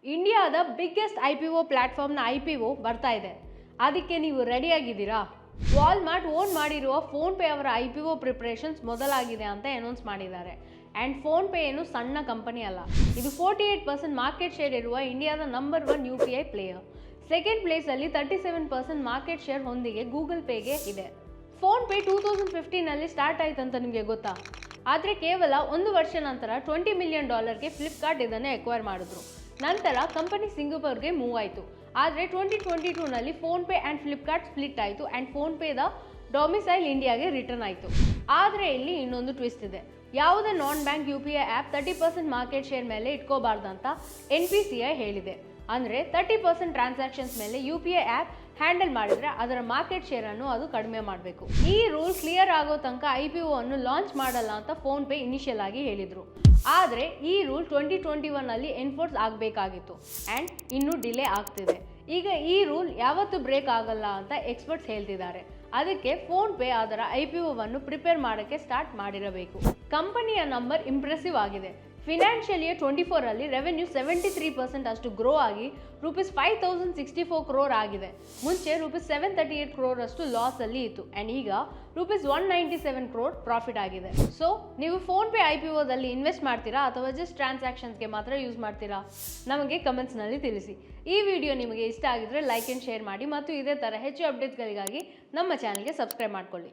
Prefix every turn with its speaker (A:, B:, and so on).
A: ಇಂಡಿಯಾದ biggest IPO ಪ್ಲಾಟ್ಫಾರ್ಮ್ನ IPO ಬರ್ತಾ ಇದೆ. ಅದಕ್ಕೆ ನೀವು ರೆಡಿಯಾಗಿದ್ದೀರಾ? ವಾಲ್ಮಾರ್ಟ್ ಓನ್ ಮಾಡಿರುವ ಫೋನ್ಪೇ ಅವರ IPO ಪ್ರಿಪರೇಷನ್ಸ್ ಮೊದಲಾಗಿದೆ ಅಂತ ಅನೌನ್ಸ್ ಮಾಡಿದ್ದಾರೆ. ಆ್ಯಂಡ್ ಫೋನ್ಪೇ ಏನು ಸಣ್ಣ ಕಂಪನಿ ಅಲ್ಲ. ಇದು 48% ಮಾರ್ಕೆಟ್ ಶೇರ್ ಇರುವ ಇಂಡಿಯಾದ ನಂಬರ್ 1 UPI ಪ್ಲೇಯರ್. ಸೆಕೆಂಡ್ ಪ್ಲೇಸಲ್ಲಿ 37% ಮಾರ್ಕೆಟ್ ಶೇರ್ ಹೊಂದಿಗೆ ಗೂಗಲ್ ಪೇಗೆ ಇದೆ. ಫೋನ್ಪೇ 2015ನಲ್ಲಿ ಸ್ಟಾರ್ಟ್ ಆಯ್ತು ಅಂತ ನಿಮಗೆ ಗೊತ್ತಾ? ಆದರೆ ಕೇವಲ 1 ವರ್ಷ ನಂತರ $20 ಮಿಲಿಯನ್ ಫ್ಲಿಪ್ಕಾರ್ಟ್ ಇದನ್ನು ಎಕ್ವೈರ್ ಮಾಡಿದ್ರು. ನಂತರ ಕಂಪನಿ ಸಿಂಗಪುರ್ಗೆ ಮೂವ್ ಆಯಿತು. ಆದರೆ 2022ನಲ್ಲಿ ಫೋನ್ಪೇ ಆ್ಯಂಡ್ ಫ್ಲಿಪ್ಕಾರ್ಟ್ ಸ್ಪ್ಲಿಟ್ ಆಯಿತು ಆ್ಯಂಡ್ ಫೋನ್ಪೇದ ಡೊಮಿಸೈಲ್ ಇಂಡಿಯಾಗೆ ರಿಟರ್ನ್ ಆಯಿತು. ಆದರೆ ಇಲ್ಲಿ ಇನ್ನೊಂದು ಟ್ವಿಸ್ಟ್ ಇದೆ. ಯಾವುದೇ non bank UPI app 30% market share ಮೇಲೆ ಇಟ್ಕೋಬಾರ್ದಂತ NPCI ಹೇಳಿದೆ. ಅಂದರೆ 30% ಟ್ರಾನ್ಸಾಕ್ಷನ್ಸ್ ಮೇಲೆ UPI ಆ್ಯಪ್ ಹ್ಯಾಂಡಲ್ ಮಾಡಿದರೆ ಅದರ ಮಾರ್ಕೆಟ್ ಶೇರನ್ನು ಅದು ಕಡಿಮೆ ಮಾಡಬೇಕು. ಈ ರೂಲ್ ಕ್ಲಿಯರ್ ಆಗೋ ತನಕ IPO ಅನ್ನು ಲಾಂಚ್ ಮಾಡಲ್ಲ ಅಂತ ಫೋನ್ಪೇ ಇನಿಷಿಯಲ್ ಆಗಿ ಹೇಳಿದರು. ಆದರೆ ಈ ರೂಲ್ 2021ನಲ್ಲಿ ಎನ್ಫೋರ್ಸ್ ಆಗಬೇಕಾಗಿತ್ತು ಆ್ಯಂಡ್ ಇನ್ನೂ ಡಿಲೇ ಆಗ್ತಿದೆ. ಈಗ ಈ ರೂಲ್ ಯಾವತ್ತೂ ಬ್ರೇಕ್ ಆಗಲ್ಲ ಅಂತ ಎಕ್ಸ್ಪರ್ಟ್ಸ್ ಹೇಳ್ತಿದ್ದಾರೆ. ಅದಕ್ಕೆ ಫೋನ್ಪೇ ಅದರ IPOವನ್ನು ಪ್ರಿಪೇರ್ ಮಾಡೋಕ್ಕೆ ಸ್ಟಾರ್ಟ್ ಮಾಡಿರಬೇಕು. ಕಂಪನಿಯ ನಂಬರ್ ಇಂಪ್ರೆಸಿವ್ ಆಗಿದೆ. ಫಿನಾನ್ಷಿಯಲ್ ಇಯರ್ 24ರಲ್ಲಿ ರೆವೆನ್ಯೂ 73% ಅಷ್ಟು ಗ್ರೋ ಆಗಿ ₹5064 ಕ್ರೋರ್ ಆಗಿದೆ. ಮುಂಚೆ ₹738 ಕ್ರೋರ್ ಅಷ್ಟು ಲಾಸ್ ಅಲ್ಲಿ ಇತ್ತು ಆ್ಯಂಡ್ ಈಗ ₹197 ಕ್ರೋರ್ ಪ್ರಾಫಿಟ್ ಆಗಿದೆ. ಸೊ ನೀವು ಫೋನ್ಪೇ IPOದಲ್ಲಿ ಇನ್ವೆಸ್ಟ್ ಮಾಡ್ತೀರಾ ಅಥವಾ ಜಸ್ಟ್ ಟ್ರಾನ್ಸಾಕ್ಷನ್ಸ್ಗೆ ಮಾತ್ರ ಯೂಸ್ ಮಾಡ್ತೀರಾ? ನಮಗೆ ಕಮೆಂಟ್ಸ್ನಲ್ಲಿ ತಿಳಿಸಿ. ಈ ವಿಡಿಯೋ ನಿಮಗೆ ಇಷ್ಟ ಆಗಿದ್ರೆ ಲೈಕ್ ಆ್ಯಂಡ್ ಶೇರ್ ಮಾಡಿ ಮತ್ತು ಇದೇ ಥರ ಹೆಚ್ಚು ಅಪ್ಡೇಟ್ಸ್ಗಳಿಗಾಗಿ ನಮ್ಮ ಚಾನಲ್ಗೆ ಸಬ್ಸ್ಕ್ರೈಬ್ ಮಾಡ್ಕೊಳ್ಳಿ.